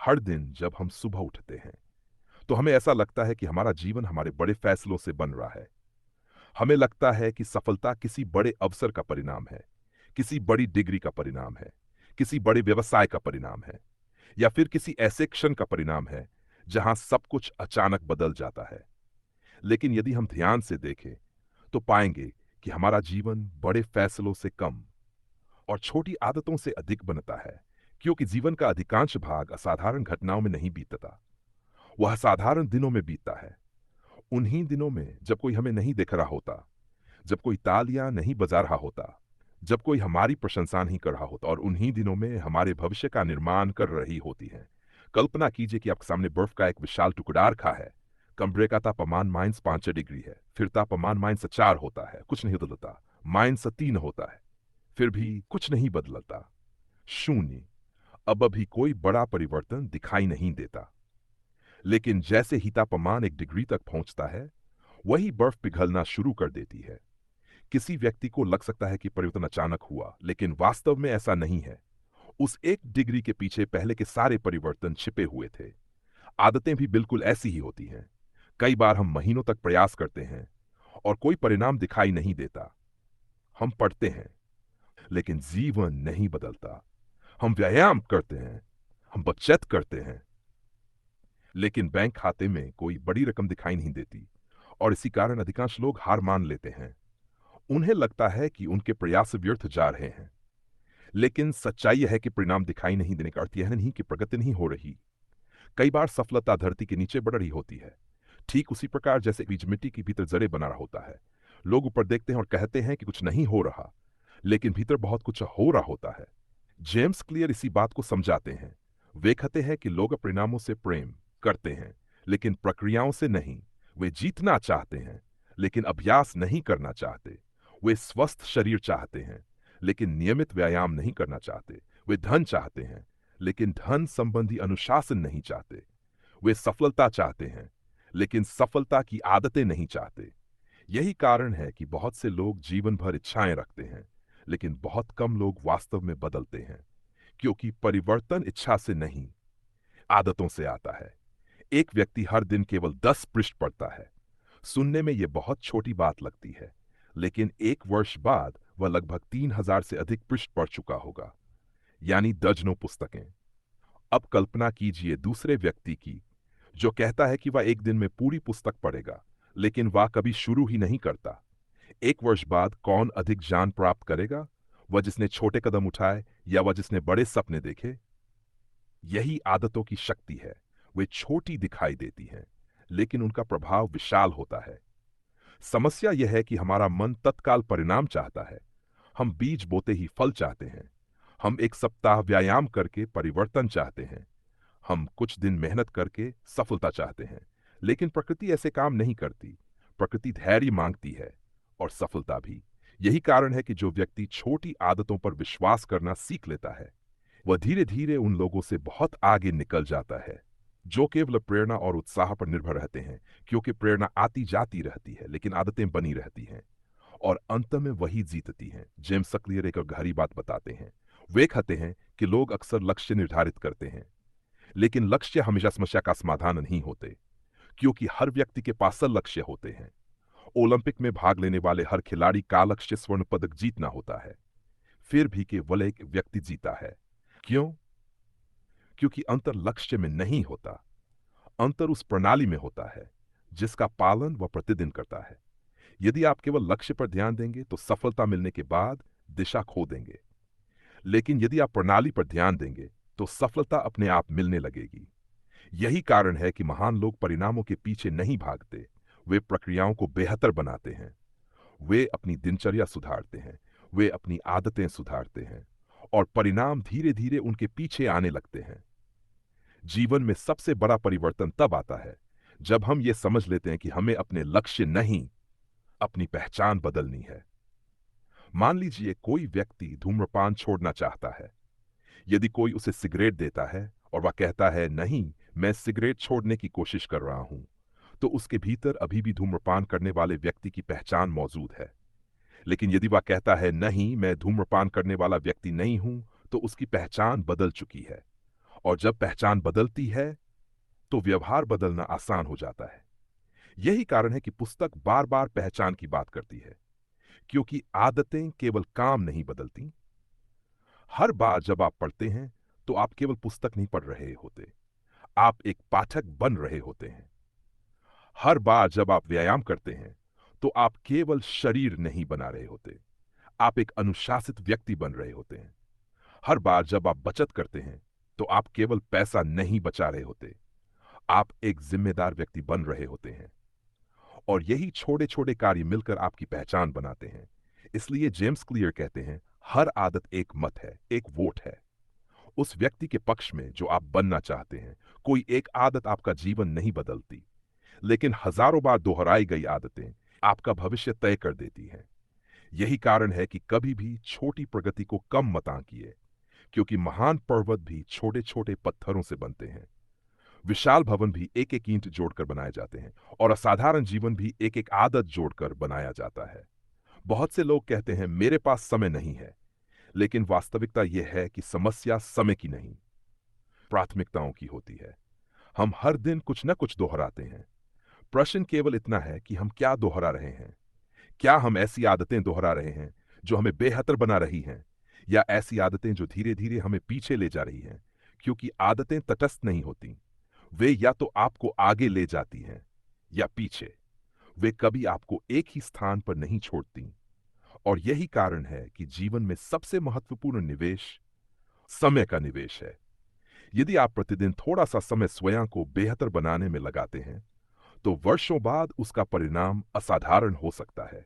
हर दिन जब हम सुबह उठते हैं तो हमें ऐसा लगता है कि हमारा जीवन हमारे बड़े फैसलों से बन रहा है। हमें लगता है कि सफलता किसी बड़े अवसर का परिणाम है, किसी बड़ी डिग्री का परिणाम है, किसी बड़े व्यवसाय का परिणाम है, या फिर किसी ऐसे क्षण का परिणाम है जहां सब कुछ अचानक बदल जाता है। लेकिन यदि हम ध्यान से देखें तो पाएंगे कि हमारा जीवन बड़े फैसलों से कम और छोटी आदतों से अधिक बनता है, क्योंकि जीवन का अधिकांश भाग असाधारण घटनाओं में नहीं बीतता, वह साधारण दिनों में बीतता है। उन्हीं दिनों में जब कोई हमें नहीं देख रहा होता, जब कोई तालियां नहीं बजा रहा होता, जब कोई हमारी प्रशंसा नहीं कर रहा होता, और उन्हीं दिनों में हमारे भविष्य का निर्माण कर रही होती है। कल्पना कीजिए कि आपके सामने बर्फ का एक विशाल टुकड़ा रखा है। कमरे का तापमान -5 डिग्री है, फिर तापमान -4 होता है, कुछ नहीं बदलता। -3 होता है, फिर भी कुछ नहीं बदलता। शून्य। अब अभी कोई बड़ा परिवर्तन दिखाई नहीं देता। लेकिन जैसे ही तापमान 1 डिग्री तक पहुंचता है, वही बर्फ पिघलना शुरू कर देती है। किसी व्यक्ति को लग सकता है कि परिवर्तन अचानक हुआ, लेकिन वास्तव में ऐसा नहीं है। उस 1 डिग्री के पीछे पहले के सारे परिवर्तन छिपे हुए थे। आदतें भी बिल्कुल ऐसी ही होती हैं। कई बार हम महीनों तक प्रयास करते हैं और कोई परिणाम दिखाई नहीं देता। हम पढ़ते हैं, लेकिन जीवन नहीं बदलता। हम व्यायाम करते हैं, हम बचत करते हैं, लेकिन बैंक खाते में कोई बड़ी रकम दिखाई नहीं देती, और इसी कारण अधिकांश लोग हार मान लेते हैं। उन्हें लगता है कि उनके प्रयास व्यर्थ जा रहे हैं। लेकिन सच्चाई यह है कि परिणाम दिखाई नहीं देने का अर्थ यह नहीं कि प्रगति नहीं हो रही। कई बार सफलता धरती के नीचे बढ़ रही होती है, ठीक उसी प्रकार जैसे बीज मिट्टी के भीतर जड़ें बना रहा होता है। लोग ऊपर देखते हैं और कहते हैं कि कुछ नहीं हो रहा, लेकिन भीतर बहुत कुछ हो रहा होता है। जेम्स क्लियर इसी बात को समझाते हैं। वे कहते हैं कि लोग परिणामों से प्रेम करते हैं, लेकिन प्रक्रियाओं से नहीं। वे जीतना चाहते हैं, लेकिन अभ्यास नहीं करना चाहते। वे स्वस्थ शरीर चाहते हैं, लेकिन नियमित व्यायाम नहीं करना चाहते। वे धन चाहते हैं, लेकिन धन संबंधी अनुशासन नहीं चाहते। वे सफलता चाहते हैं, लेकिन सफलता की आदतें नहीं चाहते। यही कारण है कि बहुत से लोग जीवन भर इच्छाएं रखते हैं, लेकिन बहुत कम लोग वास्तव में बदलते हैं, क्योंकि परिवर्तन इच्छा से नहीं, आदतों से आता है। एक व्यक्ति हर दिन केवल 10 पृष्ठ पढ़ता है। सुनने में यह बहुत छोटी बात लगती है, लेकिन 1 वर्ष बाद वह लगभग 3000 से अधिक पृष्ठ पढ़ चुका होगा, यानी दर्जनों पुस्तकें। अब कल्पना कीजिए दूसरे व्यक्ति की, जो कहता है कि वह एक दिन में पूरी पुस्तक पढ़ेगा, लेकिन वह कभी शुरू ही नहीं करता। 1 वर्ष बाद कौन अधिक ज्ञान प्राप्त करेगा? वह जिसने छोटे कदम उठाए या वह जिसने बड़े सपने देखे? यही आदतों की शक्ति है। वे छोटी दिखाई देती हैं, लेकिन उनका प्रभाव विशाल होता है। समस्या यह है कि हमारा मन तत्काल परिणाम चाहता है। हम बीज बोते ही फल चाहते हैं। हम एक सप्ताह व्यायाम करके परिवर्तन चाहते हैं। हम कुछ दिन मेहनत करके सफलता चाहते हैं। लेकिन प्रकृति ऐसे काम नहीं करती। प्रकृति धैर्य मांगती है, और सफलता भी। यही कारण है कि जो व्यक्ति छोटी आदतों पर विश्वास करना सीख लेता है, वह धीरे धीरे उन लोगों से बहुत आगे निकल जाता है जो केवल प्रेरणा और उत्साह पर निर्भर रहते हैं, क्योंकि प्रेरणा आती जाती रहती है, लेकिन आदतें बनी रहती हैं, और अंत में वही जीतती हैं। जेम्स क्लियर एक गहरी बात बताते हैं। वे कहते हैं कि लोग अक्सर लक्ष्य निर्धारित करते हैं, लेकिन लक्ष्य हमेशा समस्या का समाधान नहीं होते, क्योंकि हर व्यक्ति के पास लक्ष्य होते हैं। ओलंपिक में भाग लेने वाले हर खिलाड़ी का लक्ष्य स्वर्ण पदक जीतना होता है, फिर भी केवल एक व्यक्ति जीता है। क्यों? क्योंकि अंतर लक्ष्य में नहीं होता, अंतर उस प्रणाली में होता है जिसका पालन वह प्रतिदिन करता है। यदि आप केवल लक्ष्य पर ध्यान देंगे तो सफलता मिलने के बाद दिशा खो देंगे, लेकिन यदि आप प्रणाली पर ध्यान देंगे तो सफलता अपने आप मिलने लगेगी। यही कारण है कि महान लोग परिणामों के पीछे नहीं भागते, वे प्रक्रियाओं को बेहतर बनाते हैं। वे अपनी दिनचर्या सुधारते हैं, वे अपनी आदतें सुधारते हैं, और परिणाम धीरे धीरे उनके पीछे आने लगते हैं। जीवन में सबसे बड़ा परिवर्तन तब आता है जब हम ये समझ लेते हैं कि हमें अपने लक्ष्य नहीं, अपनी पहचान बदलनी है। मान लीजिए कोई व्यक्ति धूम्रपान छोड़ना चाहता है। यदि कोई उसे सिगरेट देता है और वह कहता है, नहीं, मैं सिगरेट छोड़ने की कोशिश कर रहा हूं, तो उसके भीतर अभी भी धूम्रपान करने वाले व्यक्ति की पहचान मौजूद है। लेकिन यदि वह कहता है, नहीं, मैं धूम्रपान करने वाला व्यक्ति नहीं हूं, तो उसकी पहचान बदल चुकी है, और जब पहचान बदलती है तो व्यवहार बदलना आसान हो जाता है। यही कारण है कि पुस्तक बार बार पहचान की बात करती है, क्योंकि आदतें केवल काम नहीं बदलती। हर बार जब आप पढ़ते हैं तो आप केवल पुस्तक नहीं पढ़ रहे होते, आप एक पाठक बन रहे होते हैं। हर बार जब आप व्यायाम करते हैं तो आप केवल शरीर नहीं बना रहे होते, आप एक अनुशासित व्यक्ति बन रहे होते हैं। हर बार जब आप बचत करते हैं तो आप केवल पैसा नहीं बचा रहे होते, आप एक जिम्मेदार व्यक्ति बन रहे होते हैं। और यही छोटे छोटे कार्य मिलकर आपकी पहचान बनाते हैं। इसलिए जेम्स क्लियर कहते हैं, हर आदत एक मत है, एक वोट है। उस व्यक्ति के पक्ष में जो आप बनना चाहते हैं। कोई एक आदत आपका जीवन नहीं बदलती, लेकिन हजारों बार दोहराई गई आदतें आपका भविष्य तय कर देती हैं। यही कारण है कि कभी भी छोटी प्रगति को कम मत आंकिए, क्योंकि महान पर्वत भी छोटे छोटे पत्थरों से बनते हैं। विशाल भवन भी एक एक ईंट जोड़कर बनाए जाते हैं, और असाधारण जीवन भी एक एक आदत जोड़कर बनाया जाता है। बहुत से लोग कहते हैं मेरे पास समय नहीं है, लेकिन वास्तविकता यह है कि समस्या समय की नहीं, प्राथमिकताओं की होती है। हम हर दिन कुछ न कुछ दोहराते हैं। प्रश्न केवल इतना है कि हम क्या दोहरा रहे हैं। क्या हम ऐसी आदतें दोहरा रहे हैं जो हमें बेहतर बना रही हैं, या ऐसी आदतें जो धीरे धीरे हमें पीछे ले जा रही हैं? क्योंकि आदतें तटस्थ नहीं होती, वे या तो आपको आगे ले जाती हैं या पीछे। वे कभी आपको एक ही स्थान पर नहीं छोड़ती। और यही कारण है कि जीवन में सबसे महत्वपूर्ण निवेश समय का निवेश है। यदि आप प्रतिदिन थोड़ा सा समय स्वयं को बेहतर बनाने में लगाते हैं तो वर्षों बाद उसका परिणाम असाधारण हो सकता है।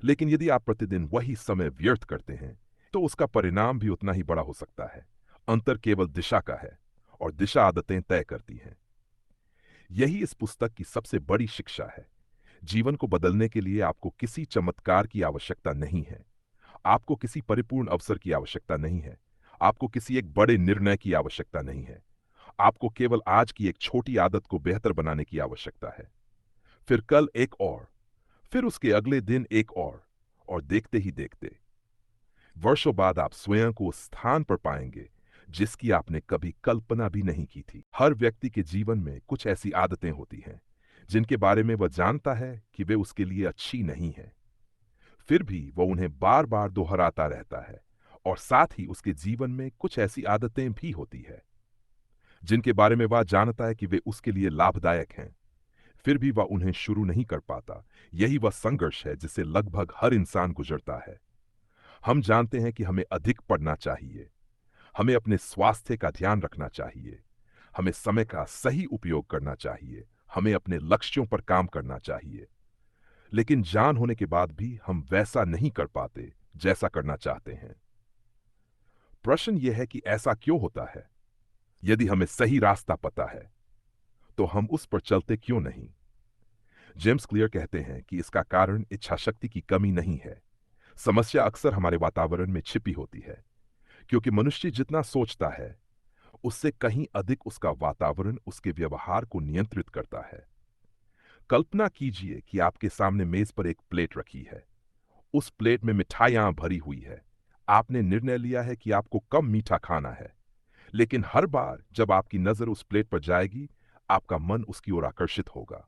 लेकिन यदि आप प्रतिदिन वही समय व्यर्थ करते हैं तो उसका परिणाम भी उतना ही बड़ा हो सकता है। अंतर केवल दिशा का है, और दिशा आदतें तय करती हैं। यही इस पुस्तक की सबसे बड़ी शिक्षा है। जीवन को बदलने के लिए आपको किसी चमत्कार की आवश्यकता नहीं है, आपको किसी परिपूर्ण अवसर की आवश्यकता नहीं है, आपको किसी एक बड़े निर्णय की आवश्यकता नहीं है। आपको केवल आज की एक छोटी आदत को बेहतर बनाने की आवश्यकता है। फिर कल एक और, फिर उसके अगले दिन एक और देखते ही देखते वर्षों बाद आप स्वयं को उस स्थान पर पाएंगे जिसकी आपने कभी कल्पना भी नहीं की थी। हर व्यक्ति के जीवन में कुछ ऐसी आदतें होती हैं जिनके बारे में वह जानता है कि वे उसके लिए अच्छी नहीं है, फिर भी वह उन्हें बार बार दोहराता रहता है। और साथ ही उसके जीवन में कुछ ऐसी आदतें भी होती है जिनके बारे में वह जानता है कि वे उसके लिए लाभदायक हैं, फिर भी वह उन्हें शुरू नहीं कर पाता। यही वह संघर्ष है जिसे लगभग हर इंसान गुजरता है। हम जानते हैं कि हमें अधिक पढ़ना चाहिए, हमें अपने स्वास्थ्य का ध्यान रखना चाहिए, हमें समय का सही उपयोग करना चाहिए, हमें अपने लक्ष्यों पर काम करना चाहिए। लेकिन जान होने के बाद भी हम वैसा नहीं कर पाते जैसा करना चाहते हैं। प्रश्न यह है कि ऐसा क्यों होता है? यदि हमें सही रास्ता पता है तो हम उस पर चलते क्यों नहीं? जेम्स क्लियर कहते हैं कि इसका कारण इच्छा शक्ति की कमी नहीं है। समस्या अक्सर हमारे वातावरण में छिपी होती है, क्योंकि मनुष्य जितना सोचता है उससे कहीं अधिक उसका वातावरण उसके व्यवहार को नियंत्रित करता है। कल्पना कीजिए कि आपके सामने मेज पर एक प्लेट रखी है। उस प्लेट में मिठाइयां भरी हुई है। आपने निर्णय लिया है कि आपको कम मीठा खाना है, लेकिन हर बार जब आपकी नजर उस प्लेट पर जाएगी आपका मन उसकी ओर आकर्षित होगा।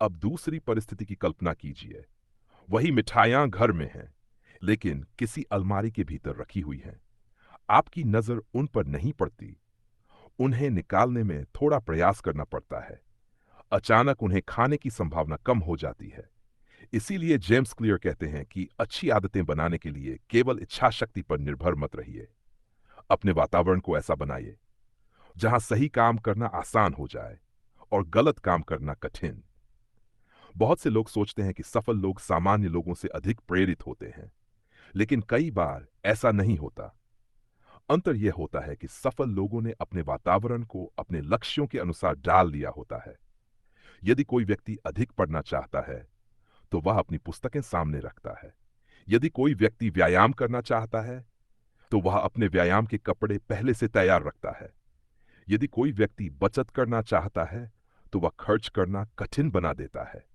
अब दूसरी परिस्थिति की कल्पना कीजिए। वही मिठाइयां घर में हैं, लेकिन किसी अलमारी के भीतर रखी हुई हैं। आपकी नजर उन पर नहीं पड़ती, उन्हें निकालने में थोड़ा प्रयास करना पड़ता है। अचानक उन्हें खाने की संभावना कम हो जाती है। इसीलिए जेम्स क्लियर कहते हैं कि अच्छी आदतें बनाने के लिए केवल इच्छा शक्ति पर निर्भर मत रहिए। अपने वातावरण को ऐसा बनाइए जहां सही काम करना आसान हो जाए और गलत काम करना कठिन। बहुत से लोग सोचते हैं कि सफल लोग सामान्य लोगों से अधिक प्रेरित होते हैं, लेकिन कई बार ऐसा नहीं होता। अंतर यह होता है कि सफल लोगों ने अपने वातावरण को अपने लक्ष्यों के अनुसार डाल दिया होता है। यदि कोई व्यक्ति अधिक पढ़ना चाहता है तो वह अपनी पुस्तकें सामने रखता है। यदि कोई व्यक्ति व्यायाम करना चाहता है तो वह अपने व्यायाम के कपड़े पहले से तैयार रखता है। यदि कोई व्यक्ति बचत करना चाहता है तो वह खर्च करना कठिन बना देता है।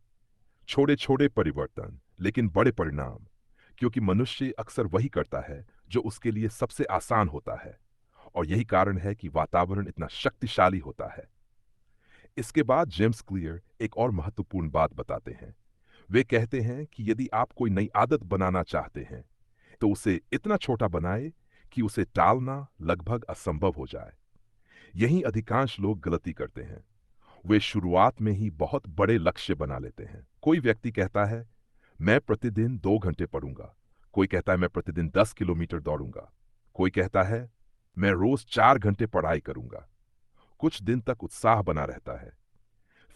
छोटे छोटे परिवर्तन लेकिन बड़े परिणाम, क्योंकि मनुष्य अक्सर वही करता है जो उसके लिए सबसे आसान होता है, और यही कारण है कि वातावरण इतना शक्तिशाली होता है। इसके बाद जेम्स क्लियर एक और महत्वपूर्ण बात बताते हैं। वे कहते हैं कि यदि आप कोई नई आदत बनाना चाहते हैं तो उसे इतना छोटा बनाए कि उसे टालना लगभग असंभव हो जाए। यही अधिकांश लोग गलती करते हैं। वे शुरुआत में ही बहुत बड़े लक्ष्य बना लेते हैं। कोई व्यक्ति कहता है मैं प्रतिदिन 2 घंटे पढ़ूंगा, कोई कहता है मैं प्रतिदिन 10 किलोमीटर दौड़ूंगा, कोई कहता है मैं रोज 4 घंटे पढ़ाई करूंगा। कुछ दिन तक उत्साह बना रहता है,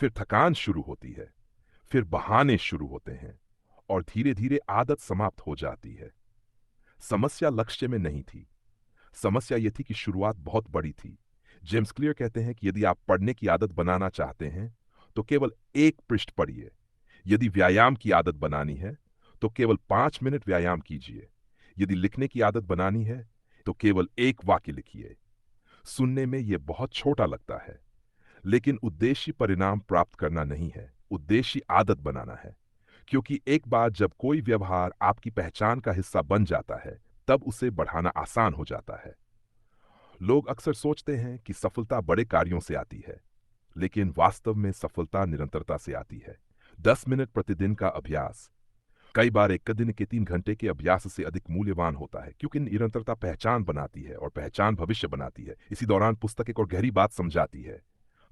फिर थकान शुरू होती है, फिर बहाने शुरू होते हैं और धीरे धीरे आदत समाप्त हो जाती है। समस्या लक्ष्य में नहीं थी, समस्या यह थी कि शुरुआत बहुत बड़ी थी। जेम्स क्लियर कहते हैं कि यदि आप पढ़ने की आदत बनाना चाहते हैं तो केवल 1 पृष्ठ पढ़िए। यदि व्यायाम की आदत बनानी है तो केवल 5 मिनट व्यायाम कीजिए। यदि लिखने की आदत बनानी है तो केवल 1 वाक्य लिखिए। सुनने में यह बहुत छोटा लगता है, लेकिन उद्देश्य परिणाम प्राप्त करना नहीं है, उद्देश्य आदत बनाना है। क्योंकि एक बार जब कोई व्यवहार आपकी पहचान का हिस्सा बन जाता है तब उसे बढ़ाना आसान हो जाता है। लोग अक्सर सोचते हैं कि सफलता बड़े कार्यों से आती है, लेकिन वास्तव में सफलता निरंतरता से आती है। 10 मिनट प्रतिदिन का अभ्यास कई बार एक दिन के 3 घंटे के अभ्यास से अधिक मूल्यवान होता है, क्योंकि निरंतरता पहचान बनाती है और पहचान भविष्य बनाती है। इसी दौरान पुस्तक एक और गहरी बात समझाती है।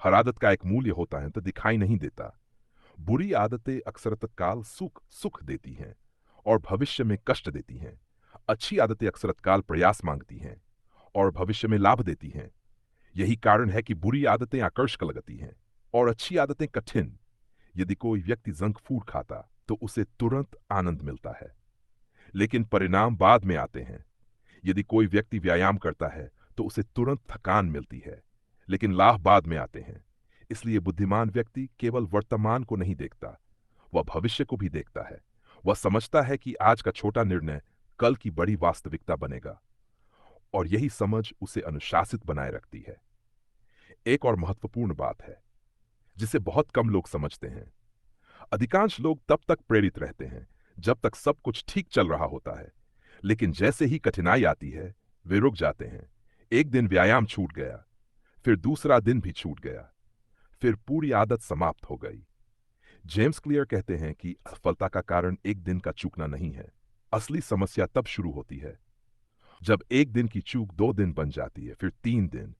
हर आदत का एक मूल्य होता है तो दिखाई नहीं देता। बुरी आदतें अक्सर तत्काल सुख सुख देती हैं और भविष्य में कष्ट देती हैं। अच्छी आदतें अक्सर तत्काल प्रयास मांगती हैं और भविष्य में लाभ देती हैं। यही कारण है कि बुरी आदतें आकर्षक लगती हैं और अच्छी आदतें कठिन। यदि कोई व्यक्ति जंक फूड खाता तो उसे तुरंत आनंद मिलता है, लेकिन परिणाम बाद में आते हैं। यदि कोई व्यक्ति व्यायाम करता है तो उसे तुरंत थकान मिलती है, लेकिन लाभ बाद में आते हैं। इसलिए बुद्धिमान व्यक्ति केवल वर्तमान को नहीं देखता, वह भविष्य को भी देखता है। वह समझता है कि आज का छोटा निर्णय कल की बड़ी वास्तविकता बनेगा, और यही समझ उसे अनुशासित बनाए रखती है। एक और महत्वपूर्ण बात है जिसे बहुत कम लोग समझते हैं। अधिकांश लोग तब तक प्रेरित रहते हैं जब तक सब कुछ ठीक चल रहा होता है, लेकिन जैसे ही कठिनाई आती है वे रुक जाते हैं। एक दिन व्यायाम छूट गया, फिर दूसरा दिन भी छूट गया, फिर पूरी आदत समाप्त हो गई। जेम्स क्लियर कहते हैं कि असफलता का कारण एक दिन का चूकना नहीं है। असली समस्या तब शुरू होती है जब एक दिन की चूक 2 दिन बन जाती है, फिर 3 दिन,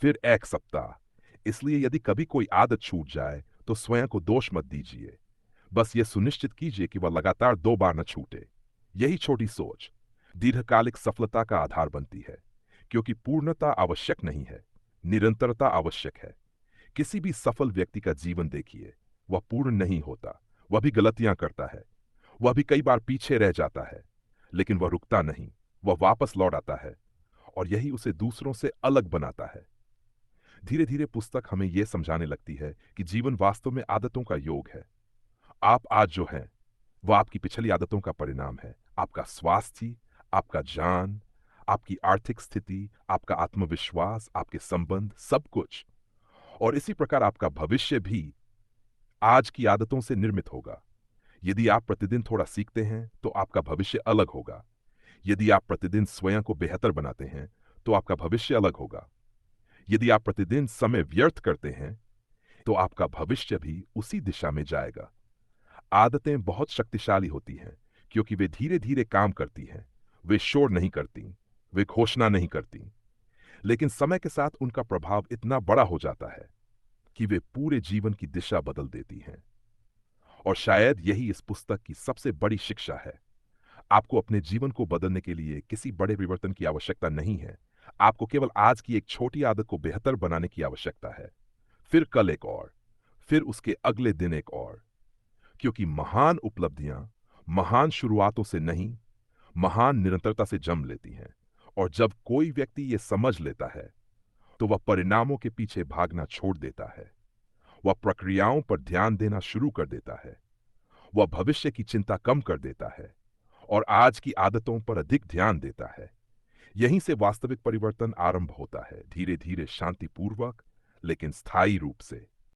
फिर 1 सप्ताह। इसलिए यदि कभी कोई आदत छूट जाए तो स्वयं को दोष मत दीजिए। बस ये सुनिश्चित कीजिए कि वह लगातार 2 बार न छूटे। यही छोटी सोच दीर्घकालिक सफलता का आधार बनती है, क्योंकि पूर्णता आवश्यक नहीं है, निरंतरता आवश्यक है। किसी भी सफल व्यक्ति का जीवन देखिए, वह पूर्ण नहीं होता, वह भी गलतियां करता है, वह भी कई बार पीछे रह जाता है, लेकिन वह रुकता नहीं, वह वापस लौट आता है, और यही उसे दूसरों से अलग बनाता है। धीरे धीरे पुस्तक हमें यह समझाने लगती है कि जीवन वास्तव में आदतों का योग है। आप आज जो हैं वह आपकी पिछली आदतों का परिणाम है। आपका स्वास्थ्य, आपका ज्ञान, आपकी आर्थिक स्थिति, आपका आत्मविश्वास, आपके संबंध, सब कुछ। और इसी प्रकार आपका भविष्य भी आज की आदतों से निर्मित होगा। यदि आप प्रतिदिन थोड़ा सीखते हैं तो आपका भविष्य अलग होगा। यदि आप प्रतिदिन स्वयं को बेहतर बनाते हैं तो आपका भविष्य अलग होगा। यदि आप प्रतिदिन समय व्यर्थ करते हैं तो आपका भविष्य भी उसी दिशा में जाएगा। आदतें बहुत शक्तिशाली होती हैं क्योंकि वे धीरे धीरे काम करती हैं। वे शोर नहीं करती, वे घोषणा नहीं करती, लेकिन समय के साथ उनका प्रभाव इतना बड़ा हो जाता है कि वे पूरे जीवन की दिशा बदल देती हैं। और शायद यही इस पुस्तक की सबसे बड़ी शिक्षा है। आपको अपने जीवन को बदलने के लिए किसी बड़े परिवर्तन की आवश्यकता नहीं है। आपको केवल आज की एक छोटी आदत को बेहतर बनाने की आवश्यकता है, फिर कल एक और, फिर उसके अगले दिन एक और। क्योंकि महान उपलब्धियां महान शुरुआतों से नहीं, महान निरंतरता से जन्म लेती हैं। और जब कोई व्यक्ति ये समझ लेता है तो वह परिणामों के पीछे भागना छोड़ देता है। वह प्रक्रियाओं पर ध्यान देना शुरू कर देता है। वह भविष्य की चिंता कम कर देता है और आज की आदतों पर अधिक ध्यान देता है। यहीं से वास्तविक परिवर्तन आरंभ होता है, धीरे धीरे, शांतिपूर्वक, लेकिन स्थायी रूप से।